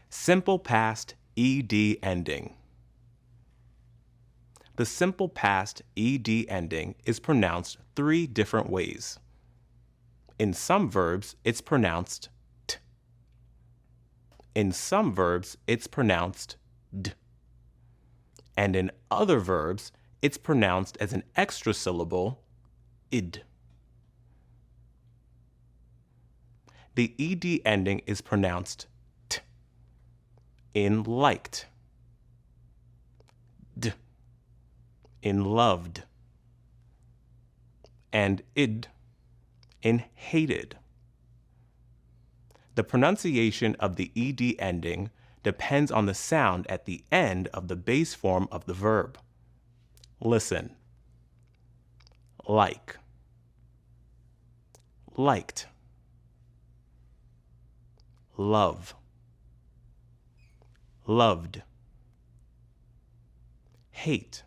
Simple past ed ending. The simple past ed ending is pronounced 3 different ways. In some verbs, it's pronounced t. In some verbs, it's pronounced d. And in other verbs, it's pronounced as an extra syllable, id. The ed ending is pronounced t in liked, d in loved, and id in hated. The pronunciation of the ed ending depends on the sound at the end of the base form of the verb. Listen. Like, liked, love, loved, hate,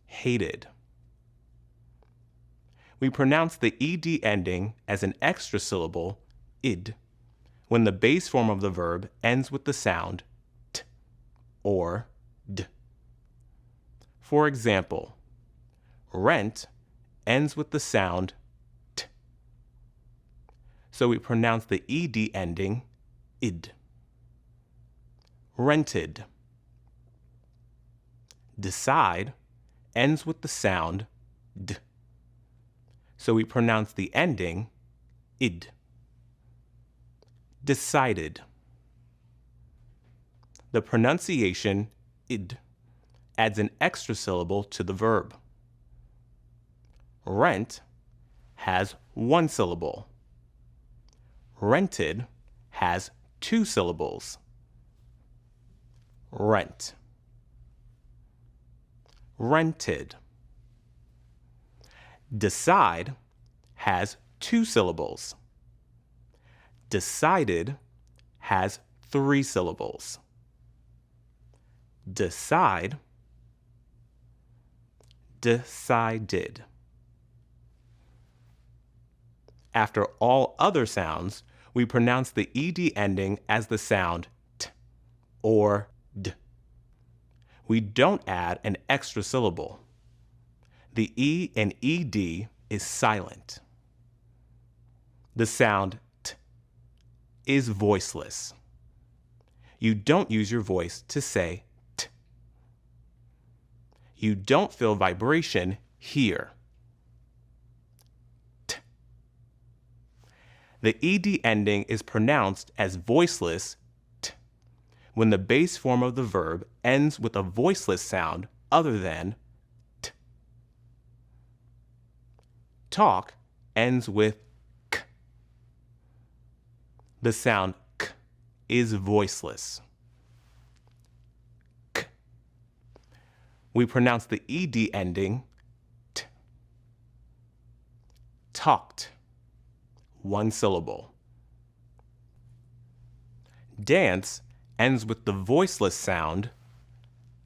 hated. We pronounce the ed ending as an extra syllable, id, when the base form of the verb ends with the sound t or d. For example, rent ends with the sound t. So we pronounce the ed ending id. Rented. Decide ends with the sound d. So we pronounce the ending id. Decided. The pronunciation id adds an extra syllable to the verb. Rent has 1 syllable. Rented has 2 syllables. Rent. Rented. Decide has 2 syllables. Decided has 3 syllables. Decide, decided. After all other sounds, we pronounce the ed ending as the sound t or d. We don't add an extra syllable. The e in ed is silent. The sound t is voiceless. You don't use your voice to say t. You don't feel vibration here. T. The ed ending is pronounced as voiceless t when the base form of the verb ends with a voiceless sound other than t. Talk ends with k. The sound k is voiceless. K. We pronounce the ed ending t. Talked. 1 syllable. Dance ends with the voiceless sound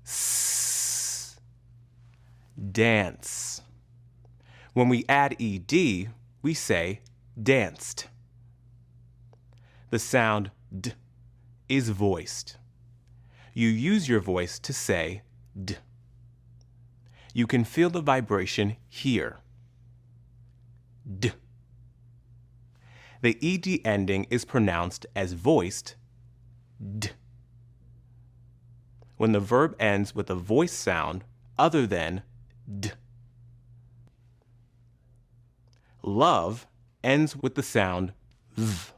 s. Dance. When we add ed, we say danced. The sound d is voiced. You use your voice to say d. You can feel the vibration here. D. The ed ending is pronounced as voiced d when the verb ends with a voice sound other than d. Love ends with the sound v.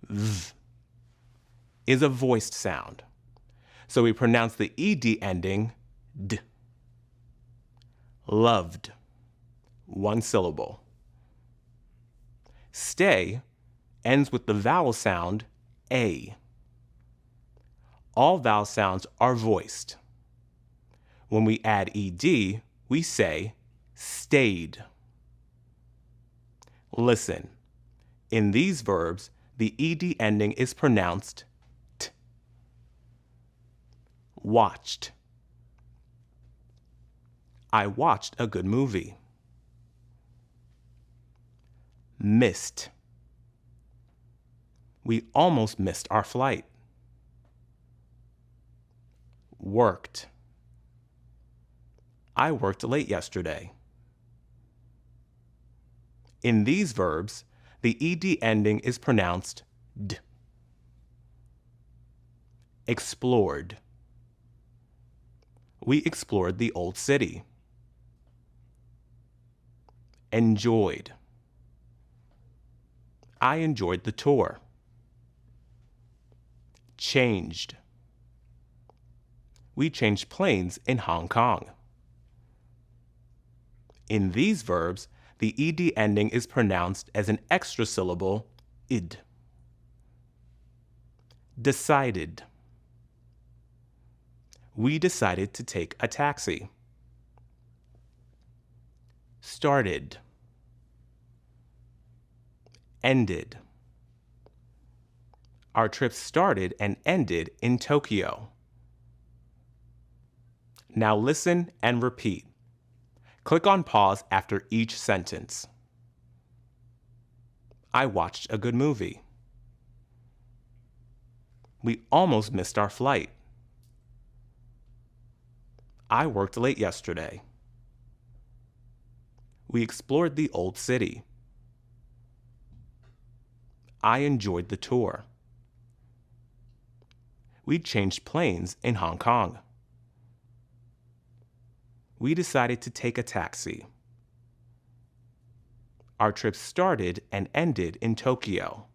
V is a voiced sound, so we pronounce the ed ending d. Loved. 1 syllable. Stay ends with the vowel sound a. All vowel sounds are voiced. When we add ed, we say stayed. Listen. In these verbs, the ed ending is pronounced t. Watched. I watched a good movie. Missed. We almost missed our flight. Worked. I worked late yesterday. In these verbs, the ed ending is pronounced d. Explored. We explored the old city. Enjoyed. I enjoyed the tour. Changed. We changed planes in Hong Kong. In these verbs, the ed ending is pronounced as an extra syllable, id. Decided. We decided to take a taxi. Started. Ended. Our trip started and ended in Tokyo. Now listen and repeat. Click on pause after each sentence. I watched a good movie. We almost missed our flight. I worked late yesterday. We explored the old city. I enjoyed the tour. We changed planes in Hong Kong. We decided to take a taxi. Our trip started and ended in Tokyo.